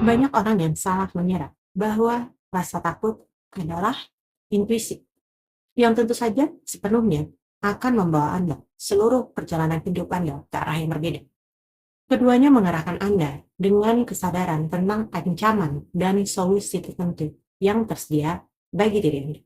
Banyak orang yang salah mengira bahwa rasa takut adalah intuisi, yang tentu saja sepenuhnya akan membawa Anda seluruh perjalanan hidup Anda ke arah yang berbeda. Keduanya mengarahkan Anda dengan kesadaran tentang ancaman dan solusi tertentu yang tersedia bagi diri Anda.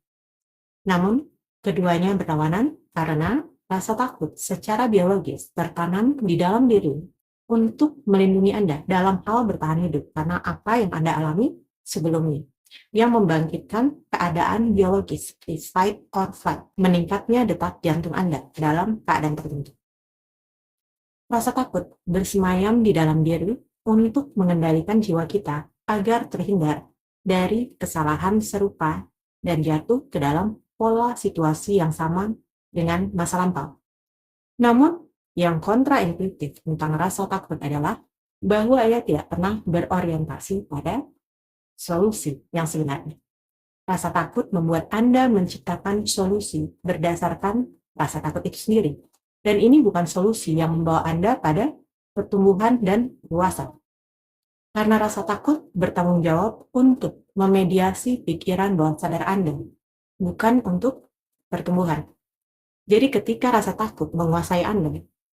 Namun, keduanya berlawanan karena rasa takut secara biologis tertanam di dalam diri untuk melindungi Anda dalam hal bertahan hidup karena apa yang Anda alami sebelumnya, yang membangkitkan keadaan biologis seperti fight or flight, meningkatnya detak jantung Anda dalam keadaan tertentu. Rasa takut bersemayam di dalam diri untuk mengendalikan jiwa kita agar terhindar dari kesalahan serupa dan jatuh ke dalam pola situasi yang sama dengan masa lampau. Namun, yang kontraintuitif tentang rasa takut adalah bahwa ia tidak pernah berorientasi pada solusi yang sebenarnya. Rasa takut membuat Anda menciptakan solusi berdasarkan rasa takut itu sendiri. Dan ini bukan solusi yang membawa Anda pada pertumbuhan dan dewasa. Karena rasa takut bertanggung jawab untuk memediasi pikiran bawah sadar Anda, bukan untuk pertumbuhan. Jadi ketika rasa takut menguasai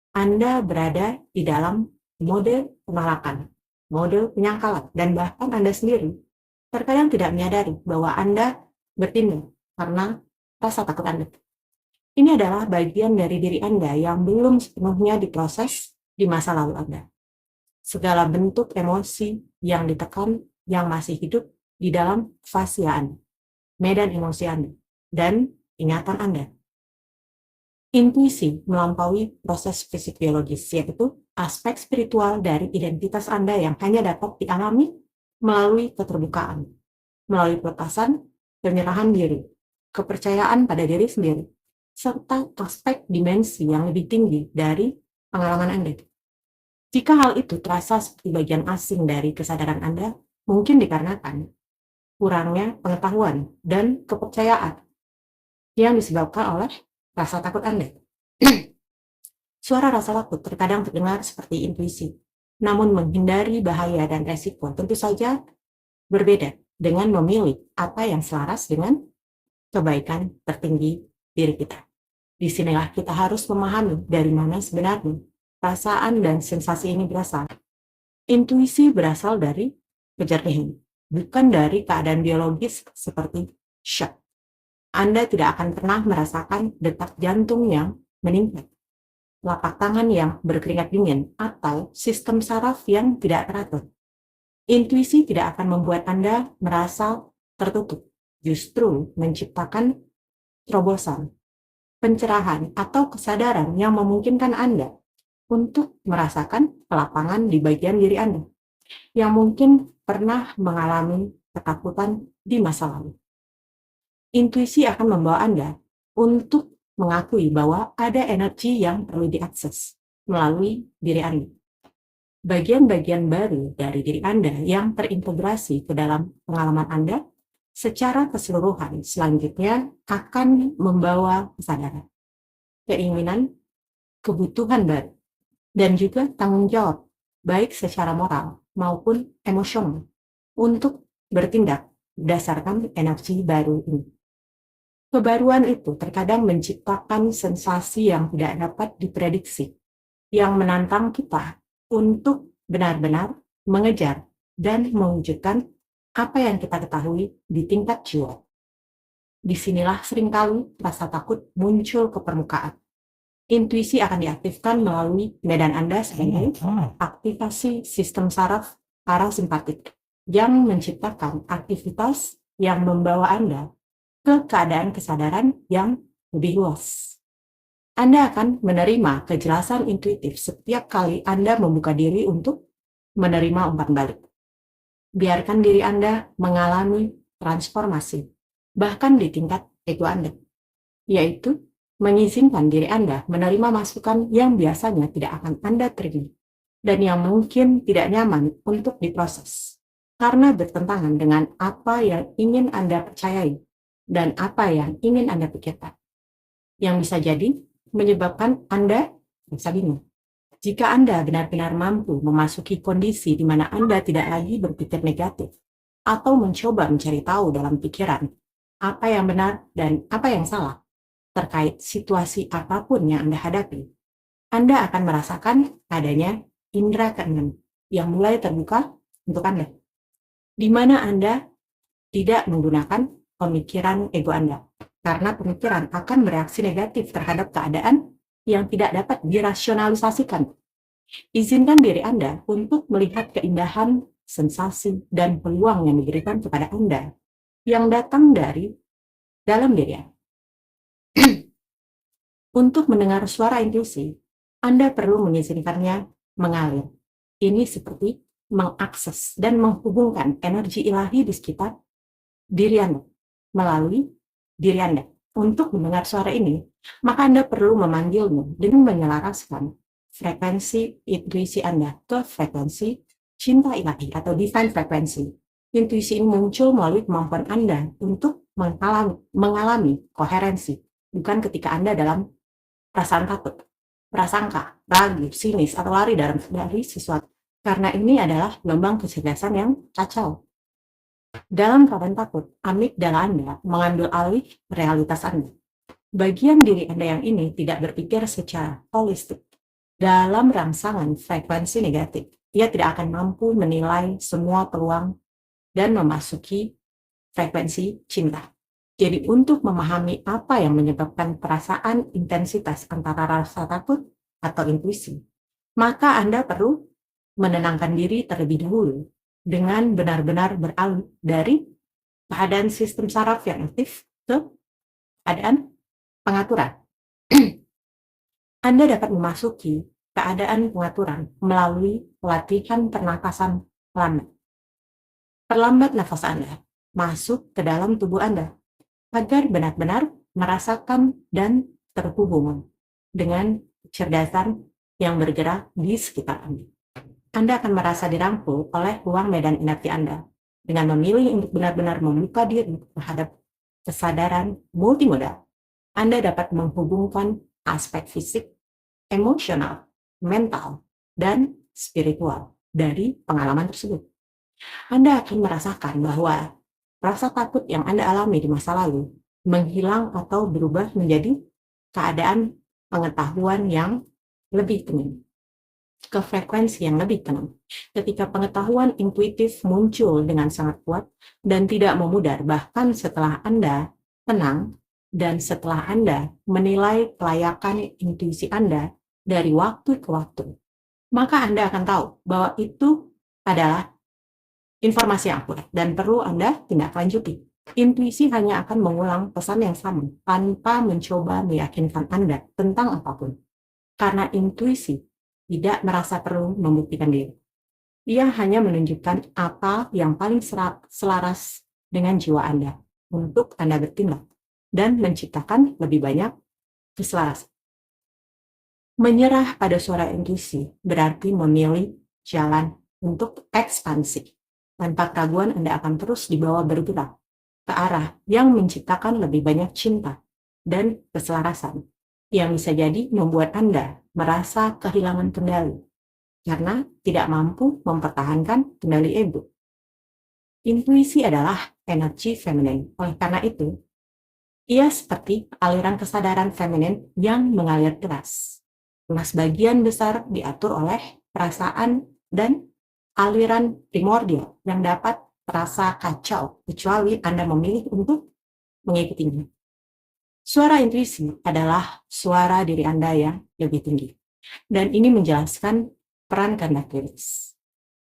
Anda berada di dalam mode penolakan, mode penyangkalan, dan bahkan Anda sendiri terkadang tidak menyadari bahwa Anda bertindak karena rasa takut Anda. Ini adalah bagian dari diri Anda yang belum sepenuhnya diproses di masa lalu Anda. Segala bentuk emosi yang ditekan yang masih hidup di dalam fascia Anda, medan emosi Anda, dan ingatan Anda. Intuisi melampaui proses fisik biologis, yaitu aspek spiritual dari identitas Anda yang hanya dapat dialami melalui keterbukaan, melalui pelepasan, penyerahan diri, kepercayaan pada diri sendiri, serta aspek dimensi yang lebih tinggi dari pengalaman Anda. Jika hal itu terasa seperti bagian asing dari kesadaran Anda, mungkin dikarenakan kurangnya pengetahuan dan kepercayaan yang disebabkan oleh rasa takut Anda. Suara rasa takut terkadang terdengar seperti intuisi, namun menghindari bahaya dan resiko tentu saja berbeda dengan memilih apa yang selaras dengan kebaikan tertinggi diri kita. Disinilah kita harus memahami dari mana sebenarnya perasaan dan sensasi ini berasal. Intuisi berasal dari kejernihan, bukan dari keadaan biologis seperti shock. Anda tidak akan pernah merasakan detak jantung yang meningkat, telapak tangan yang berkeringat dingin, atau sistem saraf yang tidak teratur. Intuisi tidak akan membuat Anda merasa tertutup, justru menciptakan terobosan, pencerahan, atau kesadaran yang memungkinkan Anda untuk merasakan kelapangan di bagian diri Anda yang mungkin pernah mengalami ketakutan di masa lalu. Intuisi akan membawa Anda untuk mengakui bahwa ada energi yang perlu diakses melalui diri Anda. Bagian-bagian baru dari diri Anda yang terintegrasi ke dalam pengalaman Anda secara keseluruhan selanjutnya akan membawa kesadaran, keinginan, kebutuhan baru, dan juga tanggung jawab, baik secara moral maupun emosional, untuk bertindak berdasarkan energi baru ini. Kebaruan itu terkadang menciptakan sensasi yang tidak dapat diprediksi, yang menantang kita untuk benar-benar mengejar dan mewujudkan apa yang kita ketahui di tingkat jiwa. Disinilah seringkali rasa takut muncul ke permukaan. Intuisi akan diaktifkan melalui medan Anda sebagai aktivasi sistem saraf parasimpatik yang menciptakan aktivitas yang membawa Anda ke keadaan kesadaran yang lebih luas. Anda akan menerima kejelasan intuitif setiap kali Anda membuka diri untuk menerima umpan balik. Biarkan diri Anda mengalami transformasi, bahkan di tingkat ego Anda, yaitu mengizinkan diri Anda menerima masukan yang biasanya tidak akan Anda terima dan yang mungkin tidak nyaman untuk diproses, karena bertentangan dengan apa yang ingin Anda percayai dan apa yang ingin Anda pikirkan, yang bisa jadi menyebabkan Anda merasa bingung. Jika Anda benar-benar mampu memasuki kondisi di mana Anda tidak lagi berpikir negatif atau mencoba mencari tahu dalam pikiran apa yang benar dan apa yang salah terkait situasi apapun yang Anda hadapi, Anda akan merasakan adanya indera keenam yang mulai terbuka untuk Anda, di mana Anda tidak menggunakan pemikiran ego Anda, karena pemikiran akan bereaksi negatif terhadap keadaan yang tidak dapat dirasionalisasikan. Izinkan diri Anda untuk melihat keindahan, sensasi, dan peluang yang diberikan kepada Anda yang datang dari dalam diri Anda. Untuk mendengar suara intuisi, Anda perlu mengizinkannya mengalir. Ini seperti mengakses dan menghubungkan energi ilahi di sekitar diri Anda melalui diri Anda. Untuk mendengar suara ini, maka Anda perlu memanggilnya dengan menyelaraskan frekuensi intuisi Anda ke frekuensi cinta ilahi atau divine frekuensi. Intuisi ini muncul melalui kemampuan Anda untuk mengalami koherensi, bukan ketika Anda dalam perasaan takut, prasangka, ragu, sinis, atau lari dari sesuatu. Karena ini adalah gelombang kecerdasan yang kacau. Dalam keadaan takut, amigdala Anda mengambil alih realitas Anda. Bagian diri Anda yang ini tidak berpikir secara holistik. Dalam rangsangan frekuensi negatif, ia tidak akan mampu menilai semua peluang dan memasuki frekuensi cinta. Jadi untuk memahami apa yang menyebabkan perasaan intensitas antara rasa takut atau intuisi, maka Anda perlu menenangkan diri terlebih dahulu dengan benar-benar beralih dari keadaan sistem saraf yang aktif ke keadaan pengaturan. Anda dapat memasuki keadaan pengaturan melalui latihan pernapasan lambat. Perlambat nafas Anda masuk ke dalam tubuh Anda agar benar-benar merasakan dan terhubung dengan kecerdasan yang bergerak di sekitar Anda. Anda akan merasa dirangkul oleh ruang medan energi Anda dengan memilih untuk benar-benar membuka diri terhadap kesadaran multimodal. Anda dapat menghubungkan aspek fisik, emosional, mental, dan spiritual dari pengalaman tersebut. Anda akan merasakan bahwa rasa takut yang Anda alami di masa lalu menghilang atau berubah menjadi keadaan pengetahuan yang lebih tenang, ke frekuensi yang lebih tenang. Ketika pengetahuan intuitif muncul dengan sangat kuat dan tidak memudar, bahkan setelah Anda tenang dan setelah Anda menilai kelayakan intuisi Anda dari waktu ke waktu, maka Anda akan tahu bahwa itu adalah informasi yang akurat dan perlu Anda tindak lanjuti. Intuisi hanya akan mengulang pesan yang sama tanpa mencoba meyakinkan Anda tentang apapun. Karena intuisi tidak merasa perlu membuktikan diri. Ia hanya menunjukkan apa yang paling selaras dengan jiwa Anda untuk Anda bertindak dan menciptakan lebih banyak keselarasan. Menyerah pada suara intuisi berarti memilih jalan untuk ekspansi. Tanpa keraguan Anda akan terus dibawa bergerak ke arah yang menciptakan lebih banyak cinta dan keselarasan yang bisa jadi membuat Anda merasa kehilangan kendali karena tidak mampu mempertahankan kendali ego. Intuisi adalah energi feminin. Oleh karena itu, ia seperti aliran kesadaran feminin yang mengalir deras. Sebagian besar diatur oleh perasaan dan aliran primordial yang dapat terasa kacau kecuali Anda memilih untuk mengikutinya. Suara intuisi adalah suara diri Anda yang lebih tinggi. Dan ini menjelaskan peran kehendak bebas.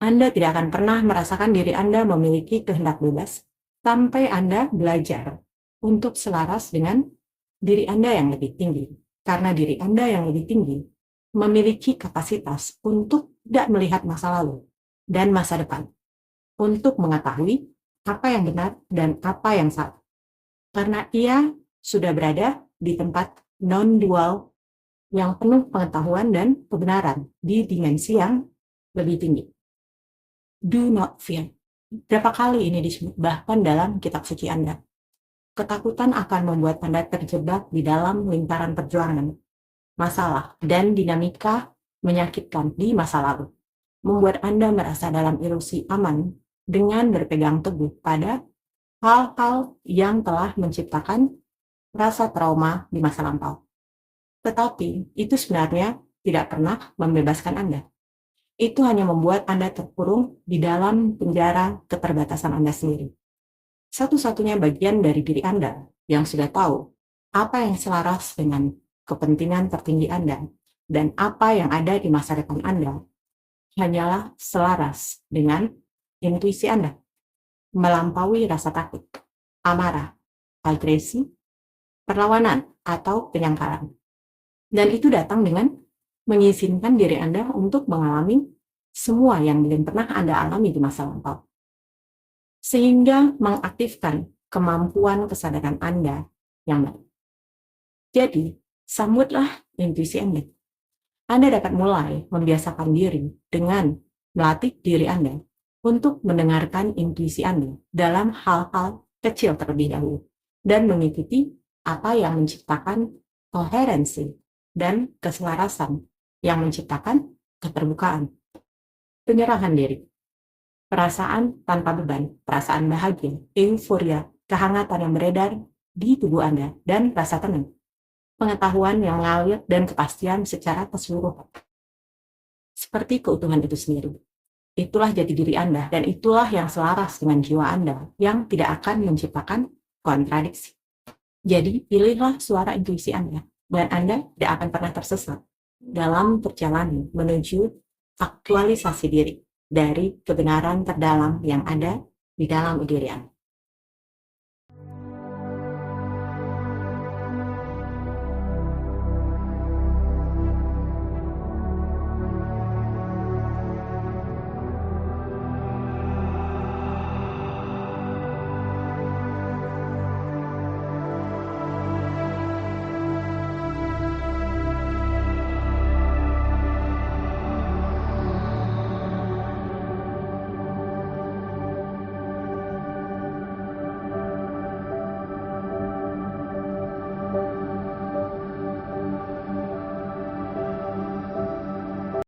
Anda tidak akan pernah merasakan diri Anda memiliki kehendak bebas sampai Anda belajar untuk selaras dengan diri Anda yang lebih tinggi. Karena diri Anda yang lebih tinggi memiliki kapasitas untuk tidak melihat masa lalu dan masa depan, untuk mengetahui apa yang benar dan apa yang salah. Karena ia sudah berada di tempat non-dual yang penuh pengetahuan dan kebenaran di dimensi yang lebih tinggi. Do not fear. Berapa kali ini disebut bahkan dalam kitab suci Anda. Ketakutan akan membuat Anda terjebak di dalam lingkaran perjuangan, masalah, dan dinamika menyakitkan di masa lalu, membuat Anda merasa dalam ilusi aman dengan berpegang teguh pada hal-hal yang telah menciptakan rasa trauma di masa lampau. Tetapi itu sebenarnya tidak pernah membebaskan Anda. Itu hanya membuat Anda terkurung di dalam penjara keterbatasan Anda sendiri. Satu-satunya bagian dari diri Anda yang sudah tahu apa yang selaras dengan kepentingan tertinggi Anda dan apa yang ada di masa depan Anda hanyalah selaras dengan intuisi Anda, melampaui rasa takut, amarah, agresi, perlawanan, atau penyangkalan. Dan itu datang dengan mengizinkan diri Anda untuk mengalami semua yang belum pernah Anda alami di masa lampau. Sehingga mengaktifkan kemampuan kesadaran Anda yang baik. Jadi, sambutlah intuisi Anda. Anda dapat mulai membiasakan diri dengan melatih diri Anda untuk mendengarkan intuisi Anda dalam hal-hal kecil terlebih dahulu dan mengikuti apa yang menciptakan koherensi dan keselarasan yang menciptakan keterbukaan, penyerahan diri, perasaan tanpa beban, perasaan bahagia, euforia, kehangatan yang beredar di tubuh Anda, dan rasa tenang, pengetahuan yang mengalir dan kepastian secara keseluruhan. Seperti keutuhan itu sendiri. Itulah jati diri Anda, dan itulah yang selaras dengan jiwa Anda yang tidak akan menciptakan kontradiksi. Jadi, pilihlah suara intuisi Anda, dan Anda tidak akan pernah tersesat dalam perjalanan menuju aktualisasi diri dari kebenaran terdalam yang ada di dalam diri Anda.